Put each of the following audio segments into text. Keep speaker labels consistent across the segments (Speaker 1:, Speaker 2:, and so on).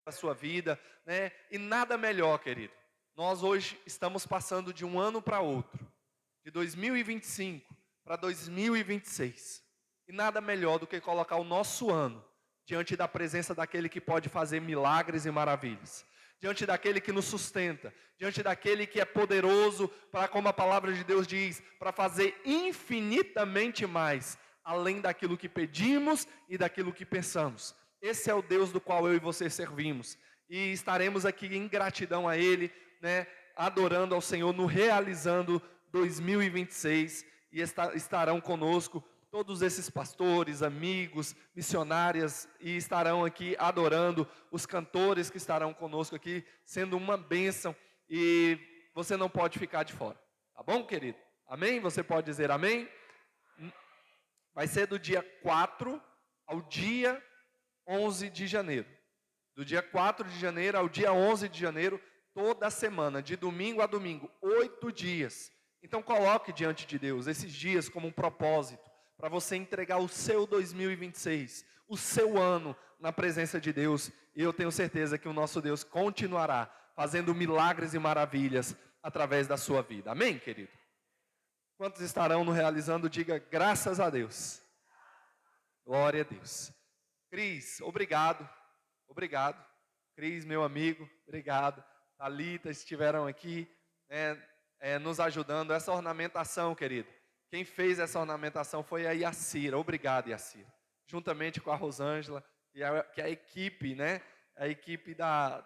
Speaker 1: a sua vida, né? E nada melhor, querido. Nós hoje estamos passando de um ano para outro, de 2025 para 2026. E nada melhor do que colocar o nosso ano diante da presença daquele que pode fazer milagres e maravilhas, diante daquele que nos sustenta, diante daquele que é poderoso para, como a palavra de Deus diz, para fazer infinitamente mais, além daquilo que pedimos e daquilo que pensamos. Esse é o Deus do qual eu e você servimos. E estaremos aqui em gratidão a Ele, né, adorando ao Senhor, no realizando 2026. E estarão conosco todos esses pastores, amigos, missionárias, e estarão aqui adorando, os cantores que estarão conosco aqui, sendo uma bênção. E você não pode ficar de fora. Tá bom, querido? Amém? Você pode dizer amém? Vai ser do dia 4 ao dia 11 de janeiro. Do dia 4 de janeiro ao dia 11 de janeiro, toda semana, de domingo a domingo, 8 dias. Então coloque diante de Deus esses dias como um propósito, para você entregar o seu 2026, o seu ano na presença de Deus. E eu tenho certeza que o nosso Deus continuará fazendo milagres e maravilhas através da sua vida. Amém, querido? Quantos estarão no realizando, diga graças a Deus. Glória a Deus. Cris, obrigado. Obrigado. Cris, meu amigo, obrigado. Thalita, estiveram aqui, nos ajudando. Essa ornamentação, querido. Quem fez essa ornamentação foi a Yacira. Obrigado, Yacira. Juntamente com a Rosângela, que é a equipe, né? A equipe da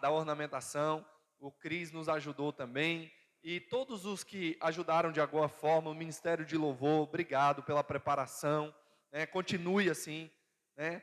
Speaker 1: ornamentação. O Cris nos ajudou também. E todos os que ajudaram de alguma forma, o Ministério de Louvor, obrigado pela preparação. Continue assim, né?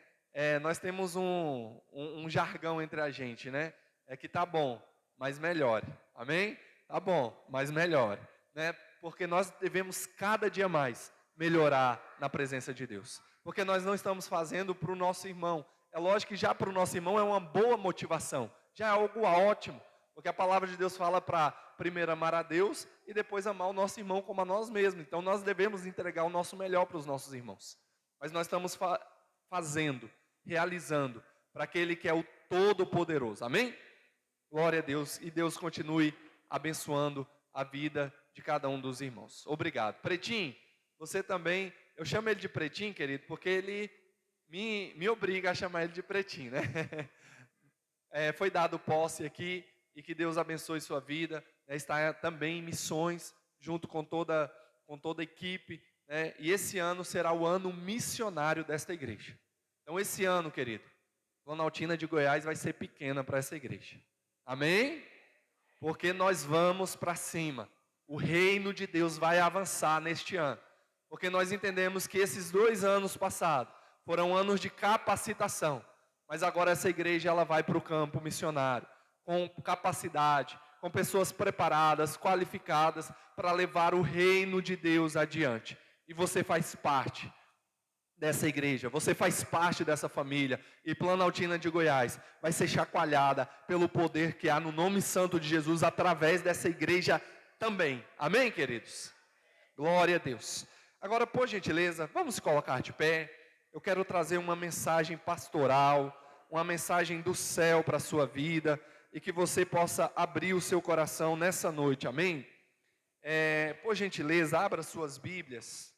Speaker 1: Nós temos um jargão entre a gente, né? É que tá bom, mas melhore. Amém? Tá bom, mas melhore, né? Porque nós devemos cada dia mais melhorar na presença de Deus. Porque nós não estamos fazendo para o nosso irmão. É lógico que já para o nosso irmão é uma boa motivação, já é algo ótimo. Porque a palavra de Deus fala para primeiro amar a Deus e depois amar o nosso irmão como a nós mesmos. Então nós devemos entregar o nosso melhor para os nossos irmãos. Mas nós estamos fazendo, realizando para aquele que é o Todo-Poderoso. Amém? Glória a Deus. E Deus continue abençoando a vida de cada um dos irmãos. Obrigado. Pretinho, você também, eu chamo ele de Pretinho, querido, porque ele me obriga a chamar ele de Pretinho, né? Foi dado posse aqui e que Deus abençoe sua vida. Está também em missões, junto com toda a equipe, né? E esse ano será o ano missionário desta igreja. Então esse ano, querido, Planaltina de Goiás vai ser pequena para essa igreja. Amém? Porque nós vamos para cima. O reino de Deus vai avançar neste ano. Porque nós entendemos que esses 2 anos passados foram anos de capacitação. Mas agora essa igreja ela vai para o campo missionário, com capacidade, com pessoas preparadas, qualificadas para levar o reino de Deus adiante. E você faz parte dessa igreja, você faz parte dessa família. E Planaltina de Goiás vai ser chacoalhada pelo poder que há no nome santo de Jesus através dessa igreja também. Amém, queridos? Glória a Deus. Agora, por gentileza, vamos colocar de pé. Eu quero trazer uma mensagem pastoral, uma mensagem do céu para a sua vida e que você possa abrir o seu coração nessa noite. Amém? Por gentileza, abra suas Bíblias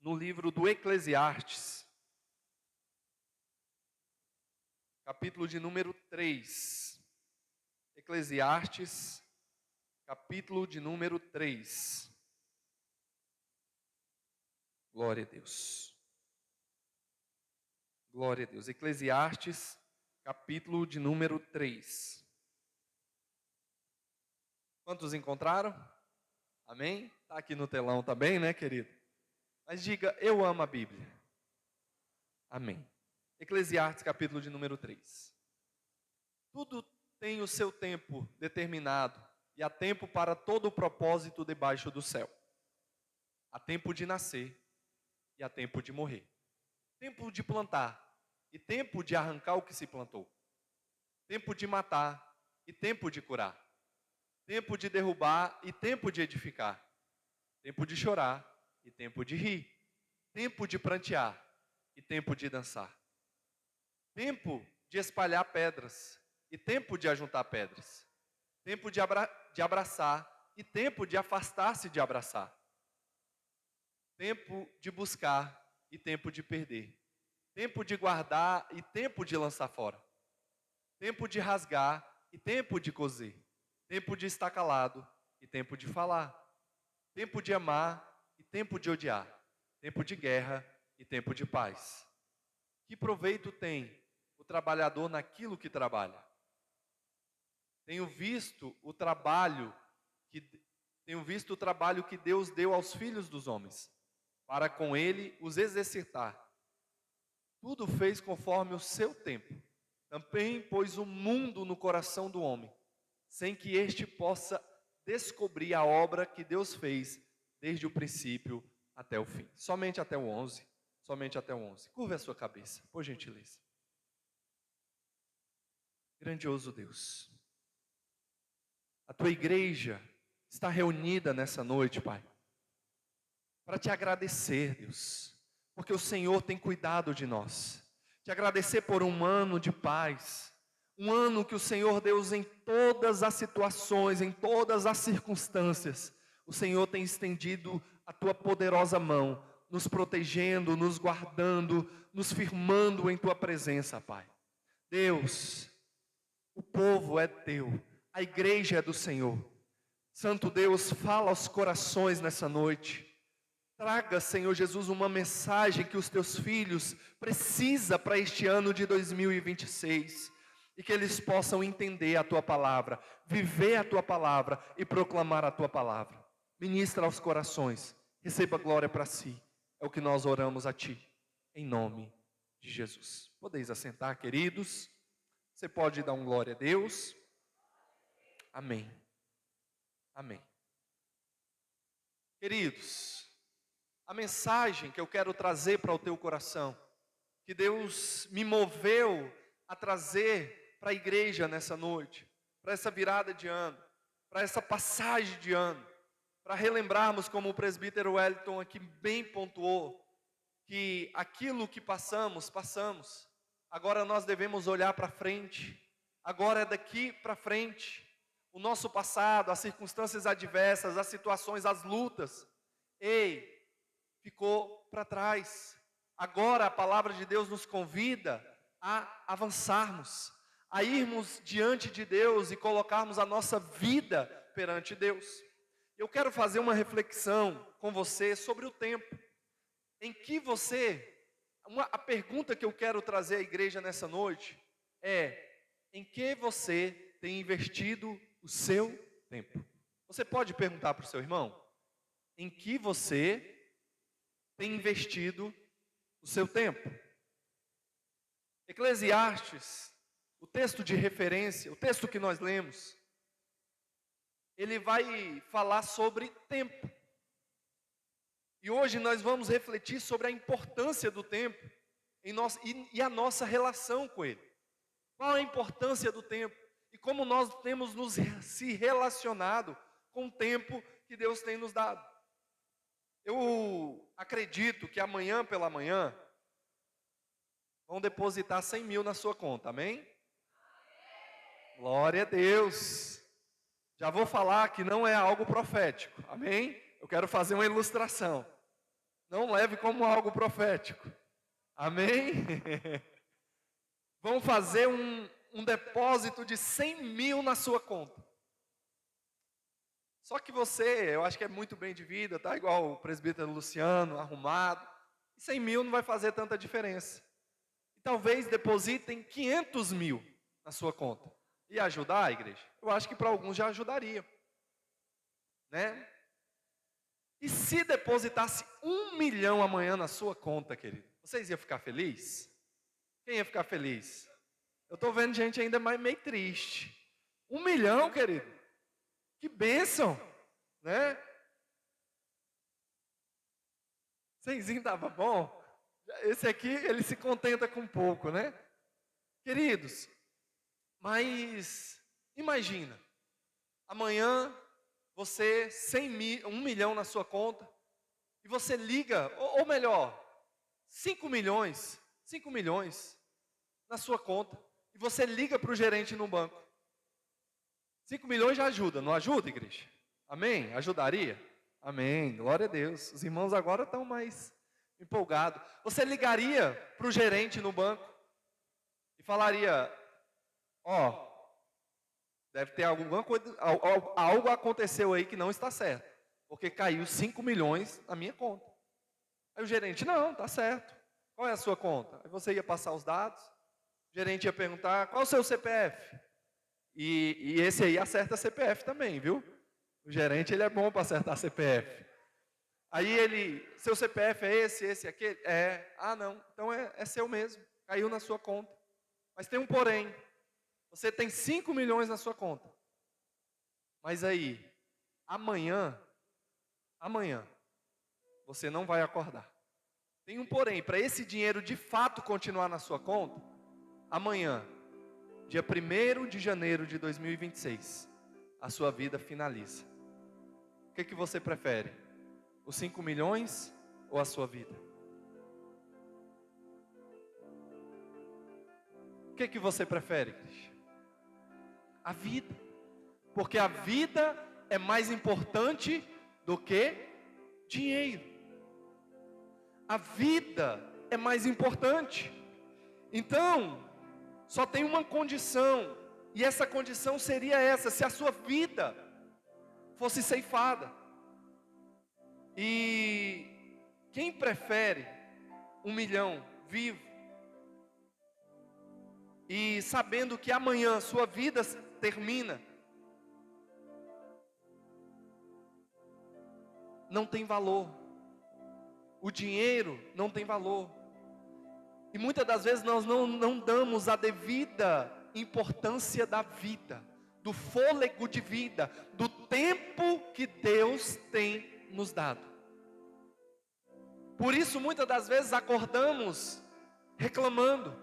Speaker 1: no livro do Eclesiastes, capítulo de número 3. Eclesiastes, capítulo de número 3. Glória a Deus. Glória a Deus. Eclesiastes, capítulo de número 3. Quantos encontraram? Amém? Está aqui no telão também, né, querido? Mas diga, eu amo a Bíblia. Amém. Eclesiastes, capítulo de número 3. Tudo tem o seu tempo determinado, e há tempo para todo o propósito debaixo do céu. Há tempo de nascer, e há tempo de morrer. Tempo de plantar, e tempo de arrancar o que se plantou. Tempo de matar, e tempo de curar. Tempo de derrubar, e tempo de edificar. Tempo de chorar, e tempo de rir. tempo de prantear e tempo de dançar. Tempo de espalhar pedras e tempo de ajuntar pedras. Tempo de abraçar e tempo de afastar-se de abraçar. Tempo de buscar e tempo de perder. Tempo de guardar e tempo de lançar fora. Tempo de rasgar e tempo de coser. Tempo de estar calado e tempo de falar. Tempo de amar e tempo de odiar. Tempo de guerra e tempo de paz. Que proveito tem o trabalhador naquilo que trabalha? Tenho visto o trabalho que Deus deu aos filhos dos homens, para com ele os exercitar. Tudo fez conforme o seu tempo. Também pôs o mundo no coração do homem, sem que este possa descobrir a obra que Deus fez desde o princípio até o fim. Somente até o 11. Somente até o 11. Curva a sua cabeça, por gentileza. Grandioso Deus. A tua igreja está reunida nessa noite, Pai, para te agradecer, Deus, porque o Senhor tem cuidado de nós. Te agradecer por um ano de paz, um ano que o Senhor Deus, em todas as situações, em todas as circunstâncias, o Senhor tem estendido a tua poderosa mão, nos protegendo, nos guardando, nos firmando em tua presença, Pai. Deus, o povo é teu, a igreja é do Senhor. Santo Deus, fala aos corações nessa noite. Traga, Senhor Jesus, uma mensagem que os teus filhos precisam para este ano de 2026. E que eles possam entender a tua palavra, viver a tua palavra e proclamar a tua palavra. Ministra aos corações, receba glória para si. É o que nós oramos a ti, em nome de Jesus. Podeis assentar, queridos. Você pode dar um glória a Deus. Amém. Amém. Queridos, a mensagem que eu quero trazer para o teu coração, que Deus me moveu a trazer para a igreja nessa noite, para essa virada de ano, para essa passagem de ano, para relembrarmos, como o presbítero Wellington aqui bem pontuou, que aquilo que passamos, passamos. Agora nós devemos olhar para frente. Agora é daqui para frente. O nosso passado, as circunstâncias adversas, as situações, as lutas, ficou para trás. Agora a palavra de Deus nos convida a avançarmos, a irmos diante de Deus e colocarmos a nossa vida perante Deus. Eu quero fazer uma reflexão com você sobre o tempo. A pergunta que eu quero trazer à igreja nessa noite é: em que você tem investido o seu tempo? Você pode perguntar para o seu irmão: em que você tem investido o seu tempo? Eclesiastes, o texto de referência, o texto que nós lemos, ele vai falar sobre tempo. E hoje nós vamos refletir sobre a importância do tempo e a nossa relação com ele. Qual a importância do tempo e como nós temos se relacionado com o tempo que Deus tem nos dado. Eu acredito que amanhã pela manhã vão depositar 100 mil na sua conta, amém? Glória a Deus. Já vou falar que não é algo profético, amém? Eu quero fazer uma ilustração. Não leve como algo profético, amém? Vão fazer um depósito de 100 mil na sua conta. Só que você, eu acho que é muito bem de vida, tá igual o presbítero Luciano, arrumado. 100 mil não vai fazer tanta diferença. E talvez depositem 500 mil na sua conta. E ajudar a igreja? Eu acho que para alguns já ajudaria, né? E se depositasse 1 milhão amanhã na sua conta, querido, vocês iam ficar felizes? Quem ia ficar feliz? Eu estou vendo gente ainda meio triste. 1 milhão, querido. Que bênção, né? Cenzinho estava bom. Esse aqui, ele se contenta com pouco, né? Queridos, mas imagina, amanhã você 100 mil, 1 milhão na sua conta, e você liga, ou melhor, 5 milhões na sua conta, e você liga para o gerente no banco. 5 milhões já ajuda, não ajuda, igreja? Amém? Ajudaria? Amém, glória a Deus. Os irmãos agora estão mais empolgados. Você ligaria para o gerente no banco e falaria, deve ter alguma coisa, algo aconteceu aí que não está certo, porque caiu 5 milhões na minha conta. Aí o gerente, não, está certo. Qual é a sua conta? Aí você ia passar os dados, o gerente ia perguntar, qual é o seu CPF? E esse aí acerta CPF também, viu? O gerente, ele é bom para acertar CPF. Aí seu CPF é esse, aquele? Não, então é seu mesmo, caiu na sua conta. Mas tem um porém, você tem 5 milhões na sua conta. Mas aí, amanhã, você não vai acordar. Tem um porém, para esse dinheiro de fato continuar na sua conta, amanhã, dia 1º de janeiro de 2026, a sua vida finaliza. O que você prefere? Os 5 milhões ou a sua vida? O que você prefere, Cristian? A vida. Porque a vida é mais importante do que dinheiro. A vida é mais importante. Então, só tem uma condição, e essa condição seria essa: se a sua vida fosse ceifada. E quem prefere 1 milhão vivo e sabendo que amanhã sua vida termina? Não tem valor. O dinheiro não tem valor. E muitas das vezes nós não damos a devida importância da vida, do fôlego de vida, do tempo que Deus tem nos dado. Por isso muitas das vezes acordamos reclamando,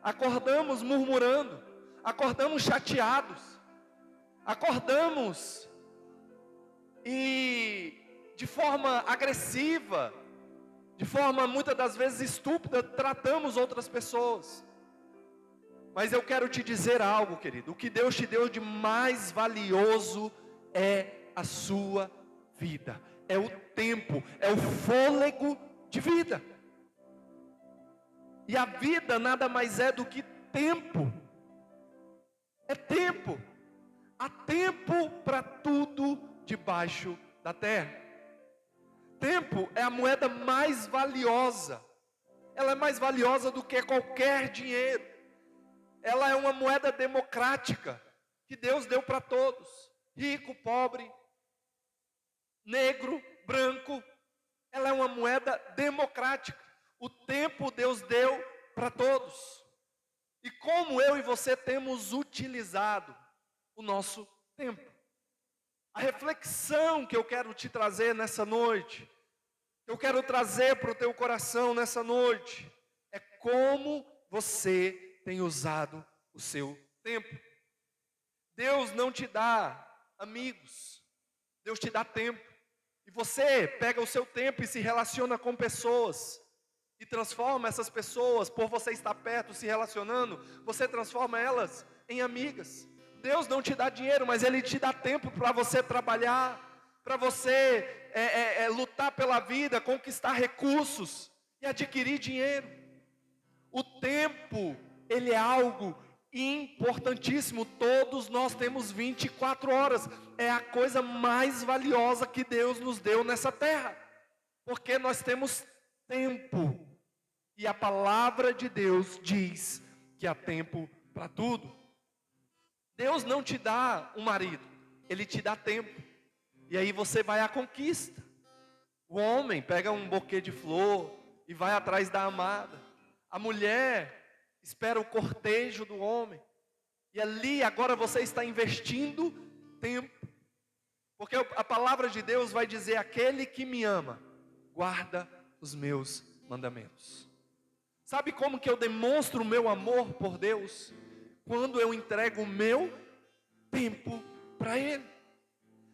Speaker 1: acordamos murmurando, acordamos chateados, acordamos e de forma agressiva, de forma muitas das vezes estúpida, tratamos outras pessoas. Mas eu quero te dizer algo, querido: o que Deus te deu de mais valioso é a sua vida, é o tempo, é o fôlego de vida. E a vida nada mais é do que tempo. É tempo. Há tempo para tudo debaixo da terra. Tempo é a moeda mais valiosa. Ela é mais valiosa do que qualquer dinheiro. Ela é uma moeda democrática que Deus deu para todos: rico, pobre, negro, branco. Ela é uma moeda democrática. O tempo Deus deu para todos. E como eu e você temos utilizado o nosso tempo? A reflexão que eu quero te trazer nessa noite, eu quero trazer para o teu coração nessa noite, é como você tem usado o seu tempo. Deus não te dá amigos, Deus te dá tempo. E você pega o seu tempo e se relaciona com pessoas, e transforma essas pessoas, por você estar perto, se relacionando, você transforma elas em amigas. Deus não te dá dinheiro, mas Ele te dá tempo para você trabalhar, para você lutar pela vida, conquistar recursos e adquirir dinheiro. O tempo, ele é algo importantíssimo. Todos nós temos 24 horas. É a coisa mais valiosa que Deus nos deu nessa terra, porque nós temos tempo. E a palavra de Deus diz que há tempo para tudo. Deus não te dá um marido, Ele te dá tempo. E aí você vai à conquista. O homem pega um buquê de flor e vai atrás da amada. A mulher espera o cortejo do homem. E ali agora você está investindo tempo. Porque a palavra de Deus vai dizer: aquele que me ama, guarda os meus mandamentos. Sabe como que eu demonstro o meu amor por Deus? Quando eu entrego o meu tempo para Ele.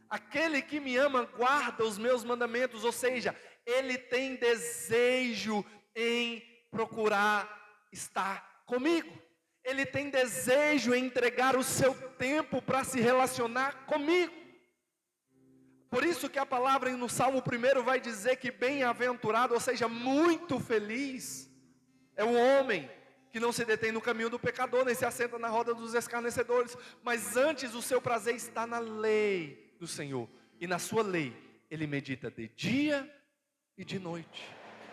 Speaker 1: Aquele que me ama guarda os meus mandamentos, ou seja, Ele tem desejo em procurar estar comigo. Ele tem desejo em entregar o seu tempo para se relacionar comigo. Por isso que a palavra no Salmo 1 vai dizer que bem-aventurado, ou seja, muito feliz, é o homem que não se detém no caminho do pecador, nem se assenta na roda dos escarnecedores, mas antes o seu prazer está na lei do Senhor, e na sua lei ele medita de dia e de noite.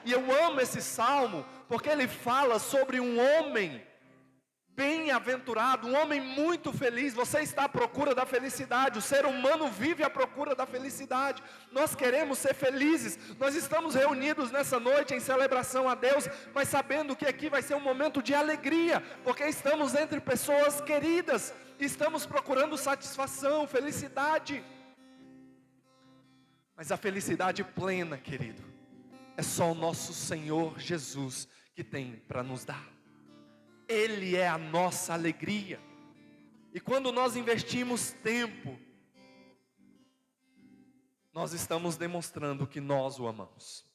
Speaker 1: E eu amo esse salmo, porque ele fala sobre um homem bem-aventurado, um homem muito feliz. Você está à procura da felicidade, o ser humano vive à procura da felicidade, nós queremos ser felizes, nós estamos reunidos nessa noite em celebração a Deus, mas sabendo que aqui vai ser um momento de alegria, porque estamos entre pessoas queridas, estamos procurando satisfação, felicidade, mas a felicidade plena, querido, é só o nosso Senhor Jesus que tem para nos dar. Ele é a nossa alegria. E quando nós investimos tempo, nós estamos demonstrando que nós o amamos.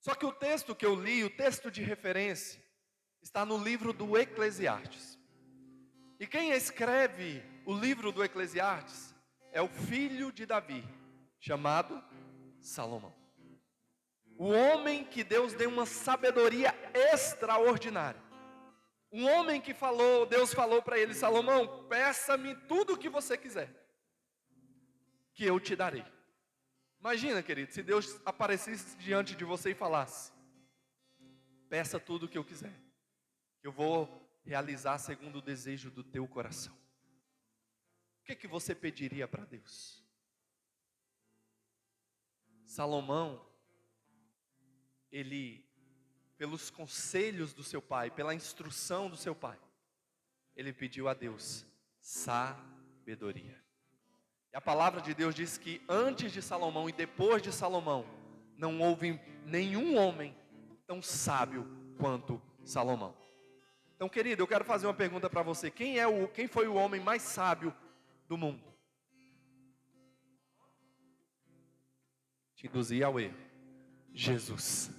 Speaker 1: Só que o texto que eu li, o texto de referência, está no livro do Eclesiastes. E quem escreve o livro do Eclesiastes é o filho de Davi, chamado Salomão. O homem que Deus deu uma sabedoria extraordinária. Um homem que Deus falou para ele: Salomão, peça-me tudo o que você quiser, que eu te darei. Imagina, querido, se Deus aparecesse diante de você e falasse: peça tudo o que eu quiser, que eu vou realizar segundo o desejo do teu coração. O que você pediria para Deus? Salomão, ele, pelos conselhos do seu pai, pela instrução do seu pai, ele pediu a Deus sabedoria. E a palavra de Deus diz que antes de Salomão e depois de Salomão, não houve nenhum homem tão sábio quanto Salomão. Então, querido, eu quero fazer uma pergunta para você: quem foi o homem mais sábio do mundo? Te induzir ao erro: Jesus.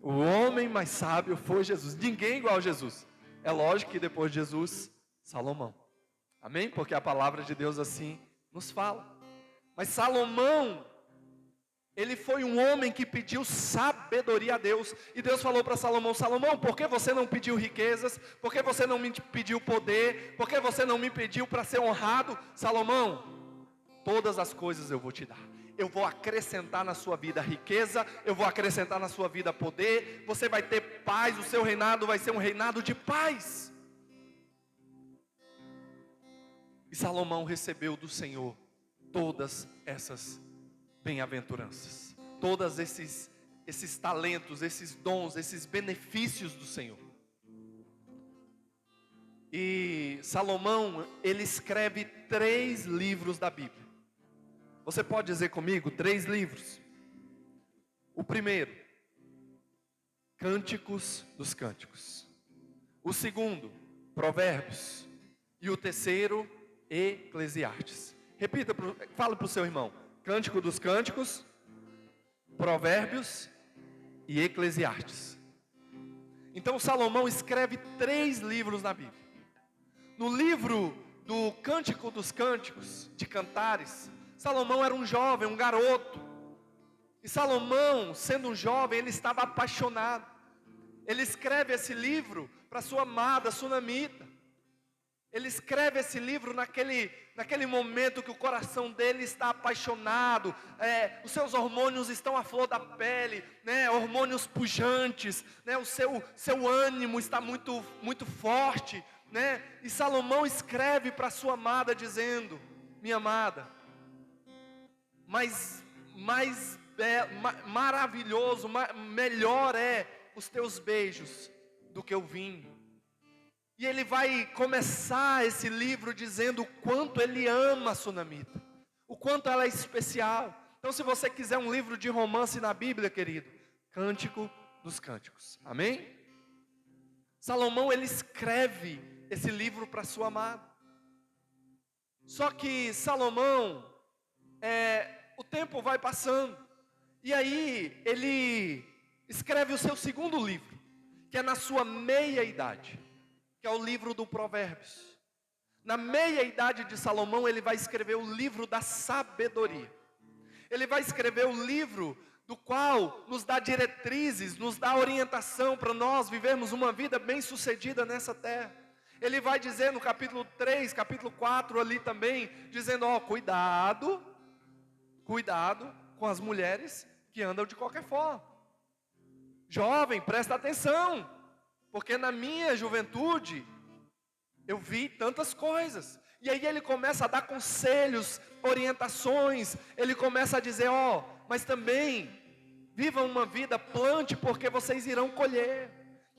Speaker 1: O homem mais sábio foi Jesus. Ninguém igual a Jesus. É lógico que depois de Jesus, Salomão. Amém? Porque a palavra de Deus assim nos fala. Mas Salomão, ele foi um homem que pediu sabedoria a Deus. E Deus falou para Salomão: Salomão, por que você não pediu riquezas? Por que você não me pediu poder? Por que você não me pediu para ser honrado? Salomão, todas as coisas eu vou te dar. Eu vou acrescentar na sua vida riqueza, eu vou acrescentar na sua vida poder, você vai ter paz, o seu reinado vai ser um reinado de paz. E Salomão recebeu do Senhor todas essas bem-aventuranças, todos esses talentos, esses dons, esses benefícios do Senhor. E Salomão, ele escreve 3 livros da Bíblia. Você pode dizer comigo 3 livros? O primeiro, Cânticos dos Cânticos. O segundo, Provérbios. E o terceiro, Eclesiastes. Repita, fala para o seu irmão: Cântico dos Cânticos, Provérbios e Eclesiastes. Então Salomão escreve 3 livros na Bíblia. No livro do Cântico dos Cânticos, de Cantares, Salomão era um jovem, um garoto. E Salomão, sendo um jovem, ele estava apaixonado. Ele escreve esse livro para sua amada Sunamita. Ele escreve esse livro naquele momento que o coração dele está apaixonado. Os seus hormônios estão à flor da pele, né? Hormônios pujantes, né? O seu ânimo está muito, muito forte, né? E Salomão escreve para sua amada dizendo: minha amada, mais maravilhoso, melhor é os teus beijos do que o vinho. E ele vai começar esse livro dizendo o quanto ele ama a Sunamita, o quanto ela é especial. Então, se você quiser um livro de romance na Bíblia, querido, Cântico dos Cânticos. Amém? Salomão, ele escreve esse livro para sua amada. Só que Salomão, o tempo vai passando, e aí ele escreve o seu segundo livro, que é na sua meia-idade, que é o livro do Provérbios. Na meia-idade de Salomão, ele vai escrever o livro da sabedoria. Ele vai escrever o livro do qual nos dá diretrizes, nos dá orientação para nós vivermos uma vida bem-sucedida nessa terra. Ele vai dizer no capítulo 3, capítulo 4 ali também, dizendo, cuidado com as mulheres que andam de qualquer forma. Jovem, presta atenção, porque na minha juventude eu vi tantas coisas. E aí ele começa a dar conselhos, orientações, ele começa a dizer, mas também vivam uma vida, plante, porque vocês irão colher.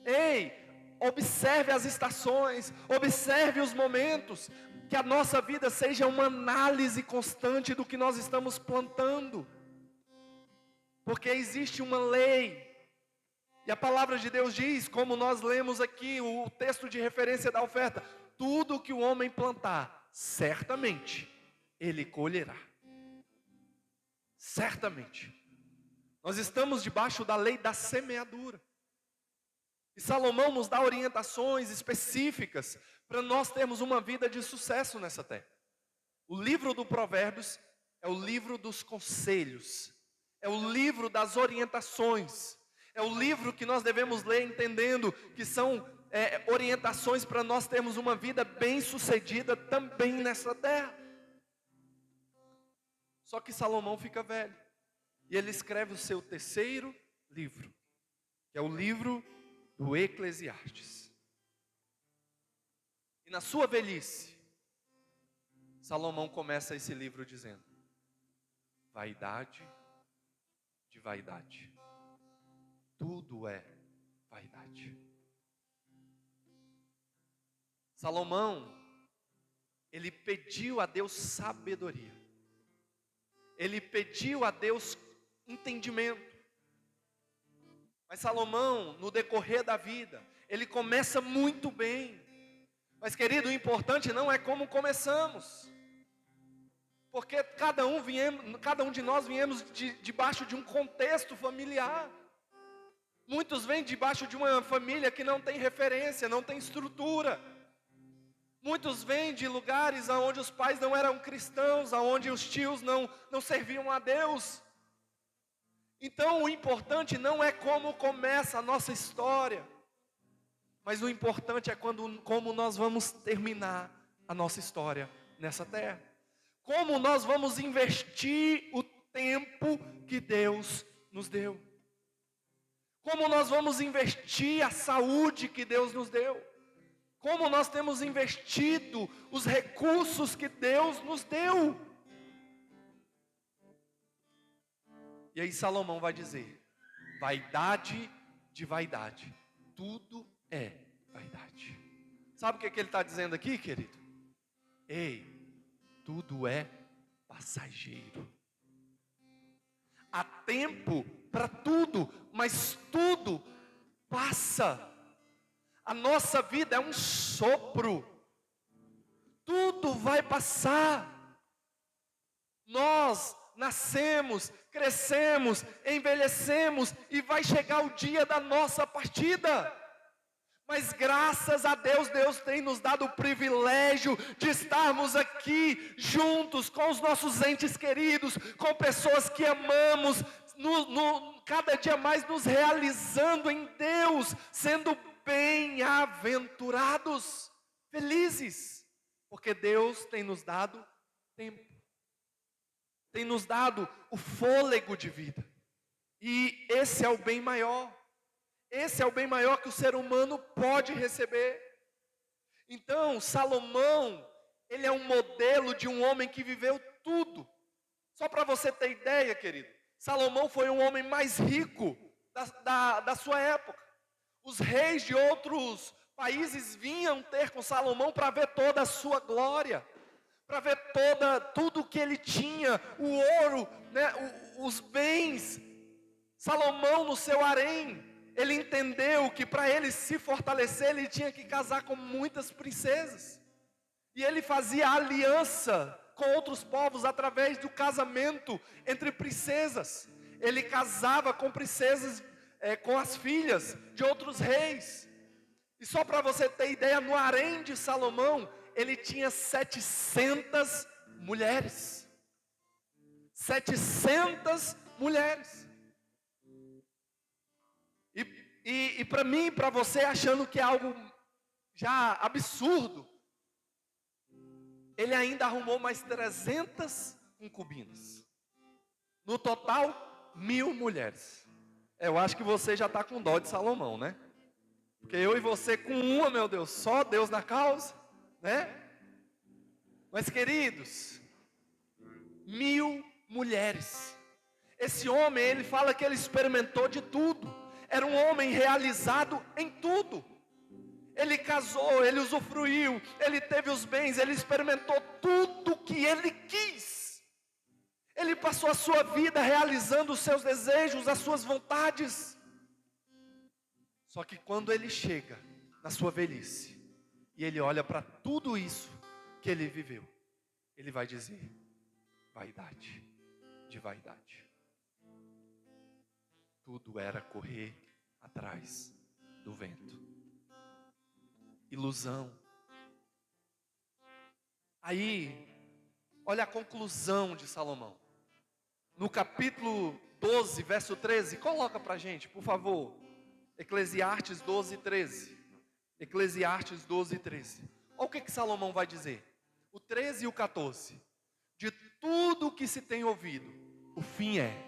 Speaker 1: Ei, observe as estações, observe os momentos, que a nossa vida seja uma análise constante do que nós estamos plantando. Porque existe uma lei, e a palavra de Deus diz, como nós lemos aqui, o texto de referência da oferta, tudo que o homem plantar, certamente ele colherá. Certamente. Nós estamos debaixo da lei da semeadura. E Salomão nos dá orientações específicas para nós termos uma vida de sucesso nessa terra. O livro do Provérbios é o livro dos conselhos, é o livro das orientações, é o livro que nós devemos ler entendendo que são orientações para nós termos uma vida bem-sucedida também nessa terra. Só que Salomão fica velho, e ele escreve o seu terceiro livro, que é o livro do Eclesiastes. E na sua velhice, Salomão começa esse livro dizendo, vaidade de vaidade, tudo é vaidade. Salomão, ele pediu a Deus sabedoria, ele pediu a Deus entendimento. Mas Salomão, no decorrer da vida, ele começa muito bem. Mas querido, o importante não é como começamos. Porque cada um de nós viemos debaixo de um contexto familiar. Muitos vêm debaixo de uma família que não tem referência, não tem estrutura. Muitos vêm de lugares onde os pais não eram cristãos, onde os tios não serviam a Deus. Então o importante não é como começa a nossa história, mas o importante é como nós vamos terminar a nossa história nessa terra. Como nós vamos investir o tempo que Deus nos deu. Como nós vamos investir a saúde que Deus nos deu. Como nós temos investido os recursos que Deus nos deu. E aí Salomão vai dizer, vaidade de vaidade, tudo é vaidade. Sabe o que ele está dizendo aqui, querido? Ei, tudo é passageiro. Há tempo para tudo, mas tudo passa. A nossa vida é um sopro. Tudo vai passar. Nós nascemos, crescemos, envelhecemos e vai chegar o dia da nossa partida. Mas graças a Deus, Deus tem nos dado o privilégio de estarmos aqui juntos com os nossos entes queridos, com pessoas que amamos, cada dia mais nos realizando em Deus, sendo bem-aventurados, felizes, porque Deus tem nos dado tempo, tem nos dado o fôlego de vida, e esse é o bem maior, esse é o bem maior que o ser humano pode receber. Então, Salomão, ele é um modelo de um homem que viveu tudo. Só para você ter ideia, querido, Salomão foi um homem mais rico da sua época. Os reis de outros países vinham ter com Salomão para ver toda a sua glória, para ver tudo que ele tinha, o ouro, né, os bens. Salomão, no seu harém, ele entendeu que para ele se fortalecer, ele tinha que casar com muitas princesas. E ele fazia aliança com outros povos através do casamento entre princesas. Ele casava com princesas com as filhas de outros reis. E só para você ter ideia, no harém de Salomão, ele tinha 700 mulheres. 700 mulheres. E para mim, para você, achando que é algo já absurdo, ele ainda arrumou mais 300 concubinas. No total, 1000 mulheres. Eu acho que você já está com dó de Salomão, né? Porque eu e você com uma, meu Deus, só Deus na causa, né? Mas queridos, 1000 mulheres. Esse homem, ele fala que ele experimentou de tudo. Era um homem realizado em tudo. Ele casou, ele usufruiu, ele teve os bens, ele experimentou tudo que ele quis. Ele passou a sua vida realizando os seus desejos, as suas vontades. Só que quando ele chega na sua velhice, e ele olha para tudo isso que ele viveu, ele vai dizer: vaidade, de vaidade. Tudo era correr atrás do vento. Ilusão. Aí, olha a conclusão de Salomão. No capítulo 12, verso 13, coloca para a gente, por favor. Eclesiastes 12, 13. Eclesiastes 12, 13. Olha o que Salomão vai dizer. O 13 e o 14. De tudo que se tem ouvido, o fim é.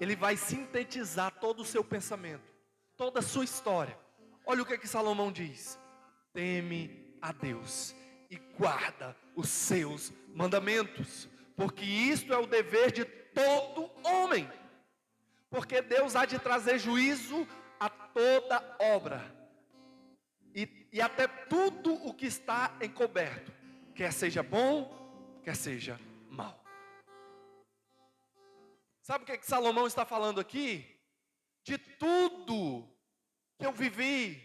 Speaker 1: Ele vai sintetizar todo o seu pensamento, toda a sua história. Olha o que Salomão diz. Teme a Deus e guarda os seus mandamentos, porque isto é o dever de todo homem. Porque Deus há de trazer juízo a toda obra, e até tudo o que está encoberto, quer seja bom, quer seja mal. Sabe o que Salomão está falando aqui? De tudo que eu vivi,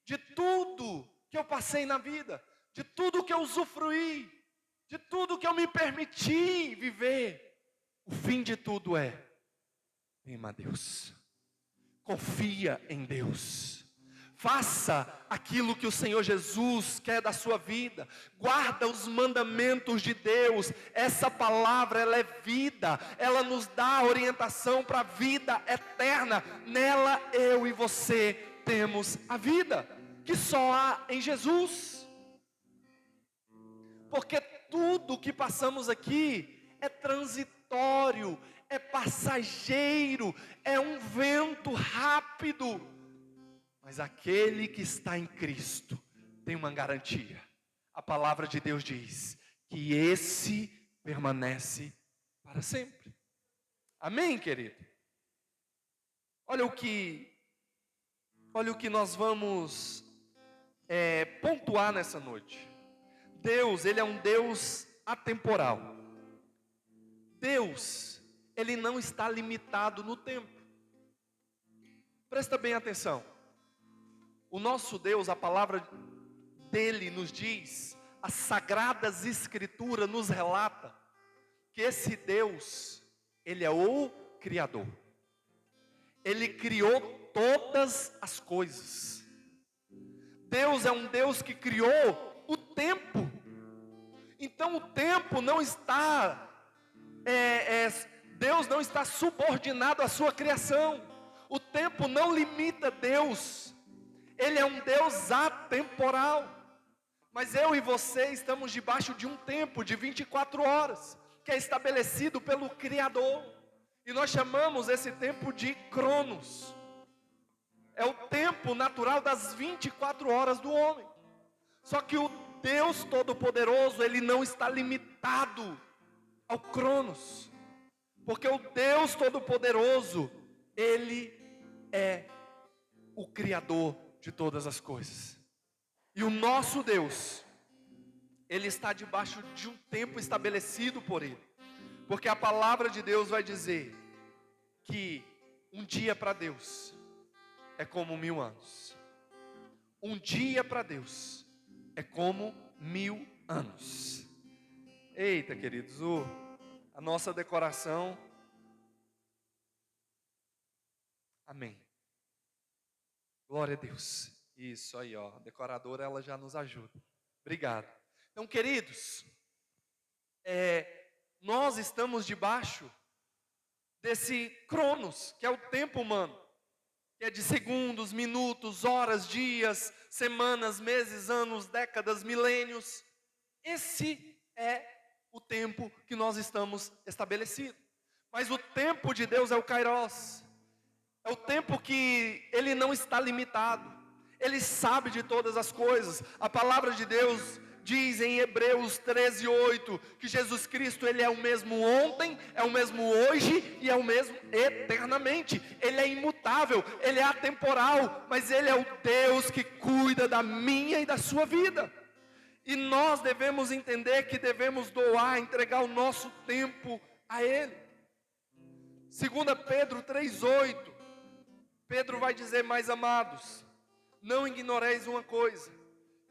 Speaker 1: de tudo que eu passei na vida, de tudo que eu usufruí, de tudo que eu me permiti viver, o fim de tudo é: tema a Deus, confia em Deus, faça aquilo que o Senhor Jesus quer da sua vida, guarda os mandamentos de Deus. Essa palavra, ela é vida, ela nos dá orientação para a vida eterna. Nela eu e você temos a vida, que só há em Jesus. Porque tudo que passamos aqui é transitório, é passageiro, é um vento rápido. Mas aquele que está em Cristo tem uma garantia. A palavra de Deus diz que esse permanece para sempre. Amém, querido? Olha o que nós vamos pontuar nessa noite. Deus, Ele é um Deus atemporal. Deus, Ele não está limitado no tempo. Presta bem atenção. O nosso Deus, a palavra dele nos diz, as sagradas escrituras nos relata, que esse Deus, Ele é o Criador. Ele criou todas as coisas. Deus é um Deus que criou o tempo. Então o tempo não está, Deus não está subordinado à sua criação. O tempo não limita Deus. Ele é um Deus atemporal. Mas eu e você estamos debaixo de um tempo de 24 horas, que é estabelecido pelo Criador. E nós chamamos esse tempo de Cronos. É o tempo natural das 24 horas do homem. Só que o Deus Todo-Poderoso, Ele não está limitado ao Cronos. Porque o Deus Todo-Poderoso, Ele é o Criador de todas as coisas. E o nosso Deus, Ele está debaixo de um tempo estabelecido por Ele. Porque a palavra de Deus vai dizer que um dia para Deus é como 1000 anos. Um dia para Deus é como 1000 anos. Eita, queridos, a nossa decoração. Amém. Glória a Deus. Isso aí, ó. A decoradora, ela já nos ajuda. Obrigado. Então, queridos, nós estamos debaixo desse cronos, que é o tempo humano, que é de segundos, minutos, horas, dias, semanas, meses, anos, décadas, milênios. Esse é o tempo que nós estamos estabelecido. Mas o tempo de Deus é o Kairos. É o tempo que ele não está limitado. Ele sabe de todas as coisas. A palavra de Deus diz em Hebreus 13:8 que Jesus Cristo, ele é o mesmo ontem, é o mesmo hoje e é o mesmo eternamente. Ele é imutável, ele é atemporal, mas ele é o Deus que cuida da minha e da sua vida. E nós devemos entender que devemos doar, entregar o nosso tempo a ele. 2 Pedro 3:8, Pedro vai dizer: mais amados, não ignoreis uma coisa,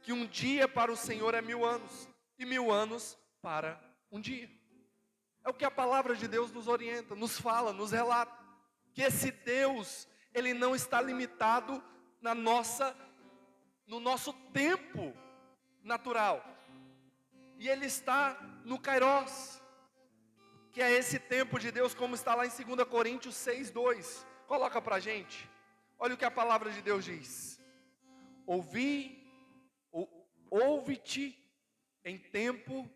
Speaker 1: que um dia para o Senhor é 1000 anos, e 1000 anos para um dia. É o que a palavra de Deus nos orienta, nos fala, nos relata, que esse Deus, ele não está limitado no nosso tempo natural, e ele está no Kairos, que é esse tempo de Deus, como está lá em 2 Coríntios 6:2, coloca para a gente, olha o que a palavra de Deus diz: ouve-te em tempo,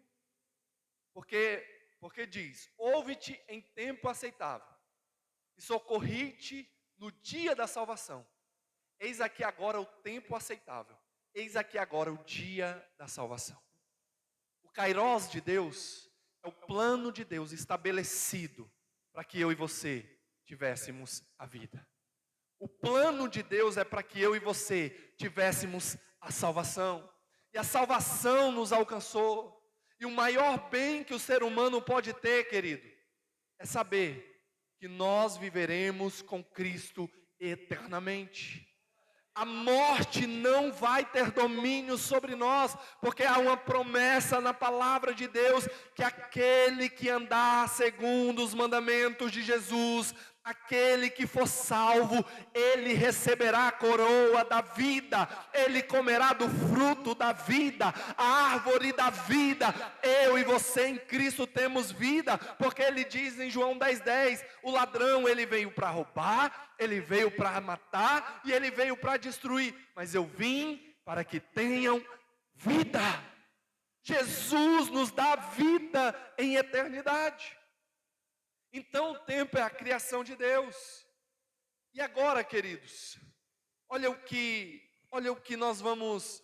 Speaker 1: porque diz, ouve-te em tempo aceitável, e socorri-te no dia da salvação. Eis aqui agora o tempo aceitável, eis aqui agora o dia da salvação. O Kairos de Deus é o plano de Deus estabelecido para que eu e você tivéssemos a vida. O plano de Deus é para que eu e você tivéssemos a salvação. E a salvação nos alcançou. E o maior bem que o ser humano pode ter, querido, é saber que nós viveremos com Cristo eternamente. A morte não vai ter domínio sobre nós, porque há uma promessa na palavra de Deus, que aquele que andar segundo os mandamentos de Jesus, aquele que for salvo, ele receberá a coroa da vida, ele comerá do fruto da vida, a árvore da vida. Eu e você em Cristo temos vida, porque ele diz em João 10:10, o ladrão, ele veio para roubar, ele veio para matar e ele veio para destruir, mas eu vim para que tenham vida. Jesus nos dá vida em eternidade. Então o tempo é a criação de Deus. E agora, queridos, olha o que nós vamos,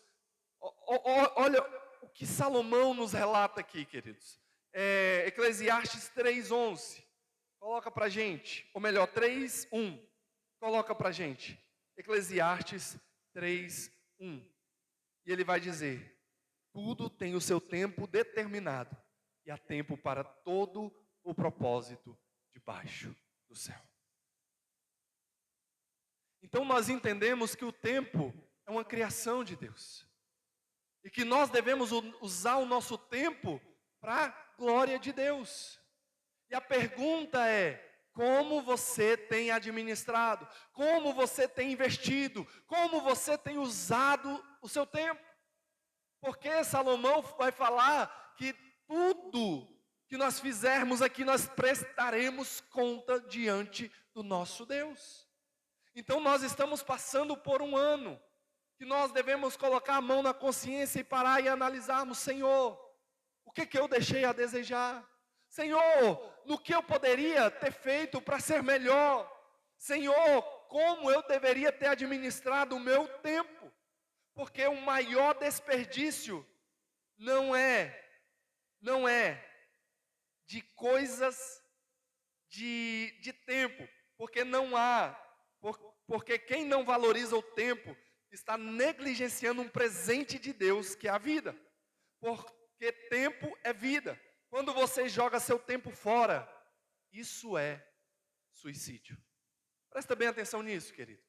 Speaker 1: olha o que Salomão nos relata aqui, queridos. Eclesiastes 3:11, coloca para a gente, ou melhor, 3:1, coloca para a gente. Eclesiastes 3:1. E ele vai dizer: tudo tem o seu tempo determinado, e há tempo para todo o propósito debaixo do céu. Então nós entendemos que o tempo é uma criação de Deus. E que nós devemos usar o nosso tempo para a glória de Deus. E a pergunta é: como você tem administrado? Como você tem investido? Como você tem usado o seu tempo? Porque Salomão vai falar que tudo que nós fizermos aqui, nós prestaremos conta diante do nosso Deus. Então nós estamos passando por um ano que nós devemos colocar a mão na consciência e parar e analisarmos: Senhor, o que eu deixei a desejar? Senhor, no que eu poderia ter feito para ser melhor? Senhor, como eu deveria ter administrado o meu tempo? Porque o maior desperdício não é de coisas de tempo, porque quem não valoriza o tempo está negligenciando um presente de Deus, que é a vida. Porque tempo é vida. Quando você joga seu tempo fora, isso é suicídio. Presta bem atenção nisso, querido.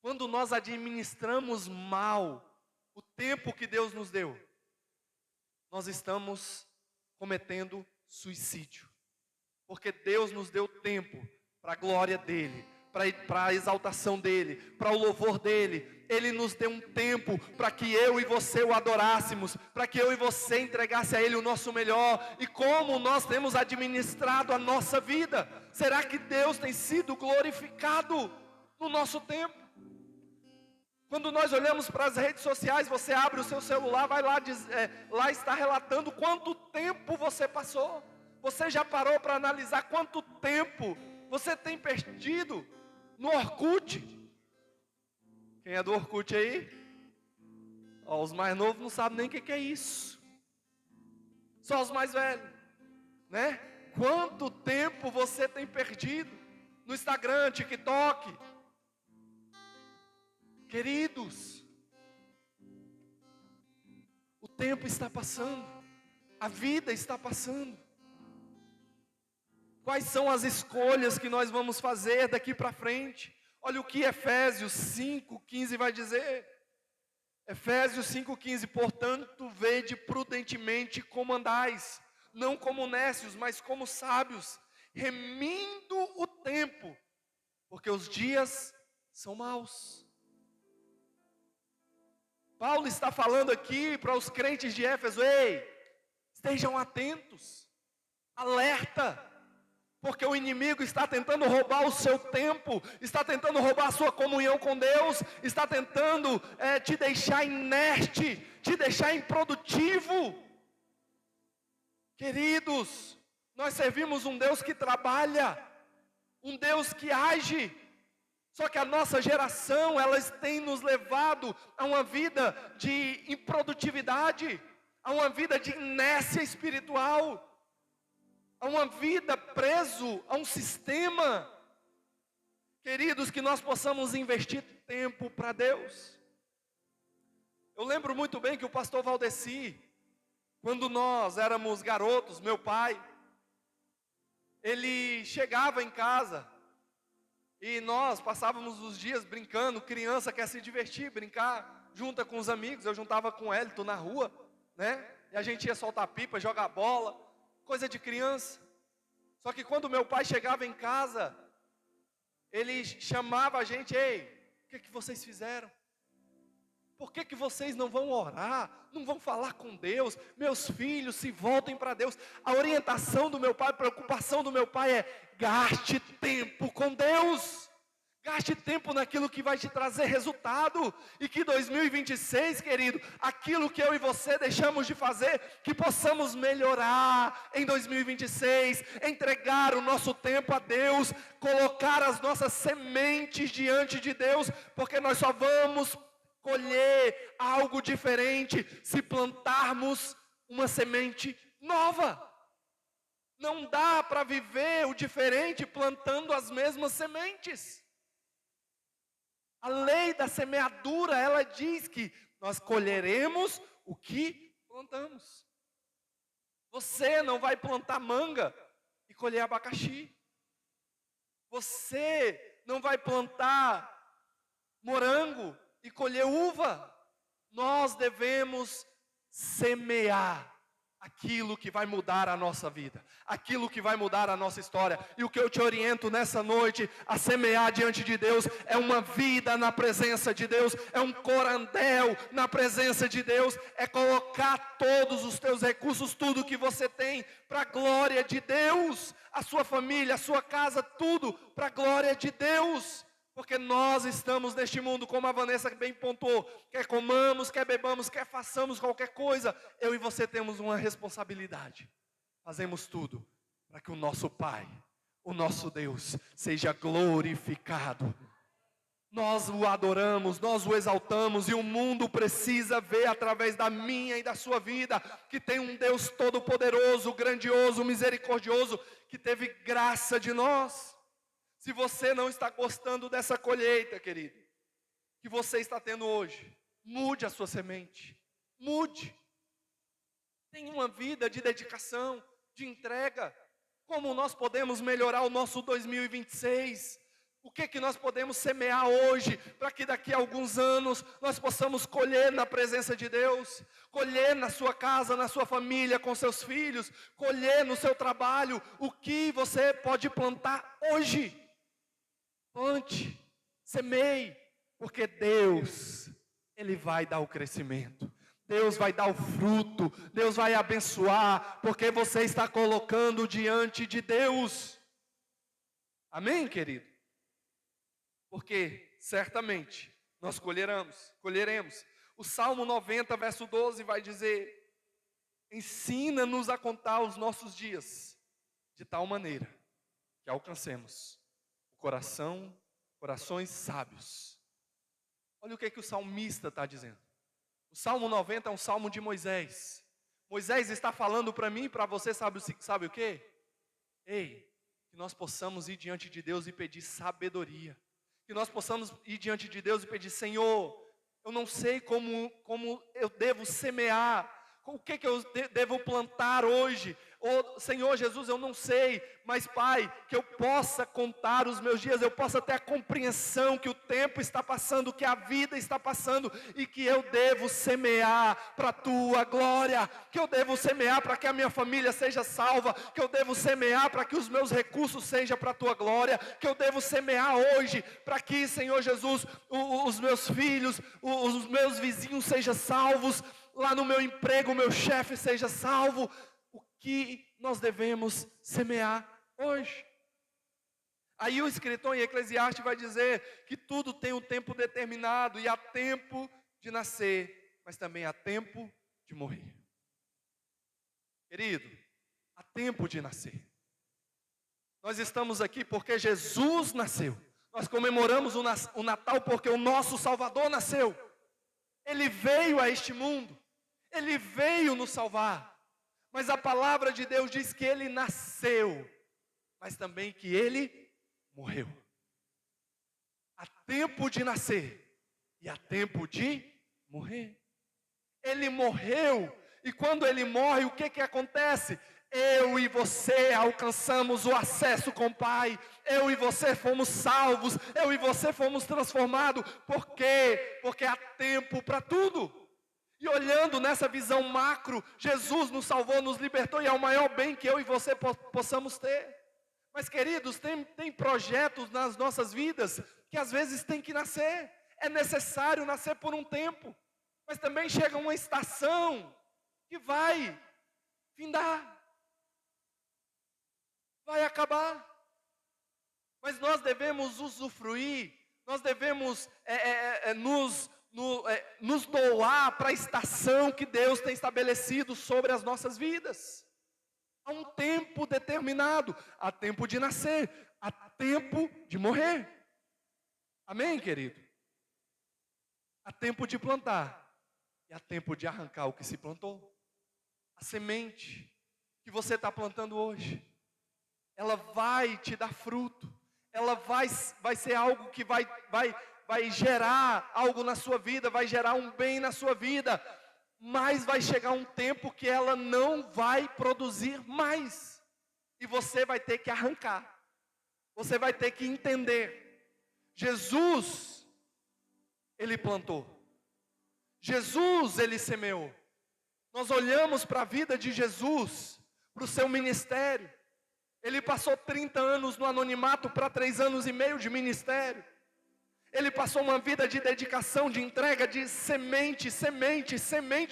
Speaker 1: Quando nós administramos mal o tempo que Deus nos deu, nós estamos cometendo suicídio. Porque Deus nos deu tempo para a glória dEle, para a exaltação dEle, para o louvor dEle. Ele nos deu um tempo para que eu e você o adorássemos, para que eu e você entregasse a Ele o nosso melhor. E como nós temos administrado a nossa vida? Será que Deus tem sido glorificado no nosso tempo? Quando nós olhamos para as redes sociais, você abre o seu celular, vai lá, lá está relatando quanto tempo você passou. Você já parou para analisar quanto tempo você tem perdido no Orkut? Quem é do Orkut aí? Ó, os mais novos não sabem nem o que é isso. Só os mais velhos, né? Quanto tempo você tem perdido no Instagram, TikTok? Queridos, o tempo está passando, a vida está passando. Quais são as escolhas que nós vamos fazer daqui para frente? Olha o que Efésios 5,15 vai dizer. Efésios 5,15, portanto, vede prudentemente como andais, não como nécios, mas como sábios, remindo o tempo, porque os dias são maus. Paulo está falando aqui para os crentes de Éfeso: ei, estejam atentos, alerta, porque o inimigo está tentando roubar o seu tempo, está tentando roubar a sua comunhão com Deus, está tentando te deixar inerte, te deixar improdutivo. Queridos, nós servimos um Deus que trabalha, um Deus que age. Só que a nossa geração, elas têm nos levado a uma vida de improdutividade, a uma vida de inércia espiritual, a uma vida preso a um sistema. Queridos, que nós possamos investir tempo para Deus. Eu lembro muito bem que o pastor Valdeci, quando nós éramos garotos, meu pai, ele chegava em casa e nós passávamos os dias brincando. Criança quer se divertir, brincar, junta com os amigos. Eu juntava com o Hélito na rua, né? E a gente ia soltar pipa, jogar bola, coisa de criança. Só que quando meu pai chegava em casa, ele chamava a gente: ei, o que vocês fizeram? Por que vocês não vão orar, não vão falar com Deus? Meus filhos, se voltem para Deus. A orientação do meu pai, a preocupação do meu pai é: gaste tempo com Deus. Gaste tempo naquilo que vai te trazer resultado. E que 2026, querido, aquilo que eu e você deixamos de fazer, que possamos melhorar em 2026. Entregar o nosso tempo a Deus, colocar as nossas sementes diante de Deus, porque nós só vamos colher algo diferente se plantarmos uma semente nova. Não dá para viver o diferente plantando as mesmas sementes. A lei da semeadura, ela diz que nós colheremos o que plantamos. Você não vai plantar manga e colher abacaxi. Você não vai plantar morango e colher uva. Nós devemos semear aquilo que vai mudar a nossa vida, aquilo que vai mudar a nossa história. E o que eu te oriento nessa noite a semear diante de Deus é uma vida na presença de Deus, é um corandel na presença de Deus, é colocar todos os teus recursos, tudo que você tem, para a glória de Deus, a sua família, a sua casa, tudo para a glória de Deus. Porque nós estamos neste mundo, como a Vanessa bem pontuou, quer comamos, quer bebamos, quer façamos qualquer coisa, eu e você temos uma responsabilidade. Fazemos tudo para que o nosso Pai, o nosso Deus, seja glorificado. Nós o adoramos, nós o exaltamos, e o mundo precisa ver através da minha e da sua vida que tem um Deus todo-poderoso, grandioso, misericordioso, que teve graça de nós. Se você não está gostando dessa colheita, querido, que você está tendo hoje, mude a sua semente, mude. Tenha uma vida de dedicação, de entrega. Como nós podemos melhorar o nosso 2026? O que nós podemos semear hoje, para que daqui a alguns anos nós possamos colher na presença de Deus, colher na sua casa, na sua família, com seus filhos, colher no seu trabalho, o que você pode plantar hoje? plante, semeie, porque Deus, Ele vai dar o crescimento. Deus vai dar o fruto, Deus vai abençoar, porque você está colocando diante de Deus. Amém, querido? Porque certamente nós colheremos. O Salmo 90, verso 12 vai dizer: ensina-nos a contar os nossos dias, de tal maneira que alcancemos corações sábios. Olha o que o salmista está dizendo. O Salmo 90 é um salmo de Moisés. Moisés está falando para mim e para você, sabe o quê? Ei, que nós possamos ir diante de Deus e pedir sabedoria. Que nós possamos ir diante de Deus e pedir: Senhor, eu não sei como eu devo semear, o que eu devo plantar hoje. Senhor Jesus, eu não sei, mas Pai, que eu possa contar os meus dias, eu possa ter a compreensão que o tempo está passando, que a vida está passando, e que eu devo semear para a Tua glória, que eu devo semear para que a minha família seja salva, que eu devo semear para que os meus recursos sejam para a Tua glória, que eu devo semear hoje para que, Senhor Jesus, os meus filhos, os meus vizinhos sejam salvos, lá no meu emprego, o meu chefe seja salvo. O que nós devemos semear hoje? Aí o escritor em Eclesiastes vai dizer que tudo tem um tempo determinado, e há tempo de nascer, mas também há tempo de morrer. Querido, há tempo de nascer. Nós estamos aqui porque Jesus nasceu. Nós comemoramos o Natal porque o nosso Salvador nasceu. Ele veio a este mundo. Ele veio nos salvar. Mas a palavra de Deus diz que Ele nasceu, mas também que Ele morreu. Há tempo de nascer e há tempo de morrer. Ele morreu, e quando Ele morre, o que acontece? Eu e você alcançamos o acesso com o Pai. Eu e você fomos salvos. Eu e você fomos transformados. Por quê? Porque há tempo para tudo. E olhando nessa visão macro, Jesus nos salvou, nos libertou, e é o maior bem que eu e você possamos ter. Mas queridos, tem projetos nas nossas vidas que às vezes tem que nascer. É necessário nascer por um tempo. Mas também chega uma estação que vai findar. Vai acabar. Mas nós devemos usufruir, nós devemos nos doar para a estação que Deus tem estabelecido sobre as nossas vidas. Há um tempo determinado, há tempo de nascer, há tempo de morrer. Amém, querido? Há tempo de plantar e há tempo de arrancar o que se plantou. A semente que você está plantando hoje, ela vai te dar fruto, ela vai ser algo que vai gerar algo na sua vida, vai gerar um bem na sua vida, mas vai chegar um tempo que ela não vai produzir mais, e você vai ter que arrancar, você vai ter que entender. Jesus, Ele plantou, Jesus, Ele semeou. Nós olhamos para a vida de Jesus, para o seu ministério. Ele passou 30 anos no anonimato para 3 anos e meio de ministério. Ele passou uma vida de dedicação, de entrega, de semente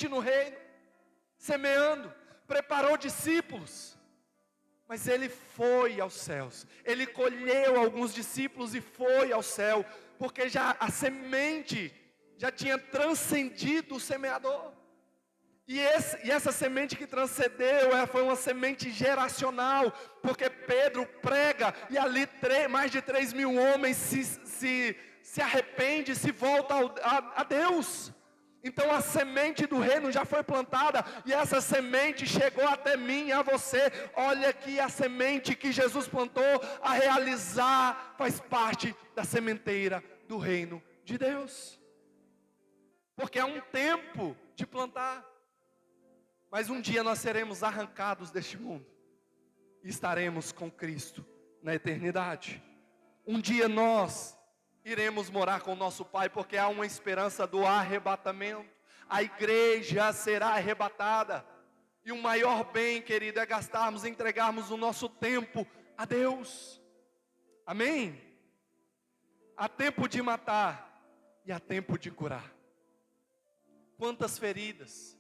Speaker 1: no reino, semeando, preparou discípulos, mas ele foi aos céus, ele colheu alguns discípulos e foi ao céu, porque já a semente já tinha transcendido o semeador, e essa semente que transcendeu, foi uma semente geracional, porque Pedro prega, e ali mais de 3 mil homens se arrepende, se volta a Deus. Então a semente do reino já foi plantada, e essa semente chegou até mim e a você. Olha que a semente que Jesus plantou a realizar faz parte da sementeira do reino de Deus. Porque há um tempo de plantar, mas um dia nós seremos arrancados deste mundo e estaremos com Cristo na eternidade. Um dia nós iremos morar com o nosso Pai, porque há uma esperança do arrebatamento. A igreja será arrebatada, e o maior bem, querido, é entregarmos o nosso tempo a Deus. Amém? há tempo de matar e há tempo de curar. Quantas feridas,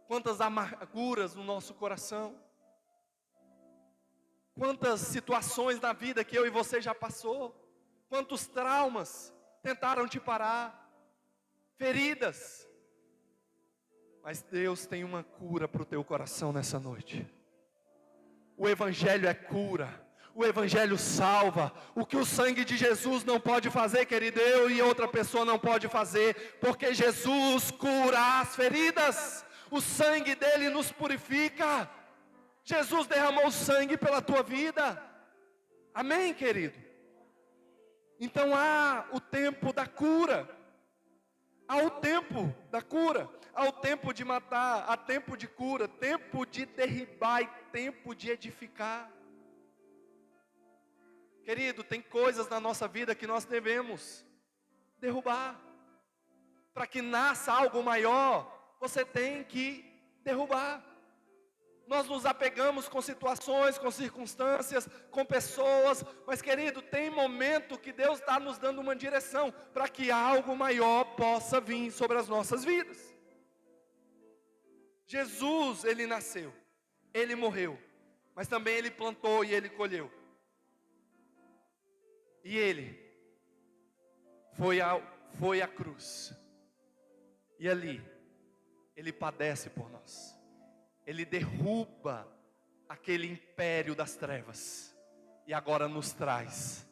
Speaker 1: quantas amarguras no nosso coração, quantas situações na vida que eu e você já passou, quantos traumas tentaram te parar, feridas. Mas Deus tem uma cura para o teu coração nessa noite. O Evangelho é cura. O Evangelho salva. O que o sangue de Jesus não pode fazer, querido, eu e outra pessoa não pode fazer, porque Jesus cura as feridas. O sangue dele nos purifica. Jesus derramou sangue pela tua vida. Amém, querido? Então há o tempo da cura. Há o tempo da cura. Há o tempo de matar, há tempo de cura, tempo de derribar e tempo de edificar. Querido, tem coisas na nossa vida que nós devemos derrubar. Para que nasça algo maior, você tem que derrubar. Nós nos apegamos com situações, com circunstâncias, com pessoas, mas querido, tem momento que Deus está nos dando uma direção, para que algo maior possa vir sobre as nossas vidas. Jesus, ele nasceu, ele morreu, mas também ele plantou e ele colheu. E ele foi à cruz. E ali, ele padece por nós. Ele derruba aquele império das trevas. E agora nos traz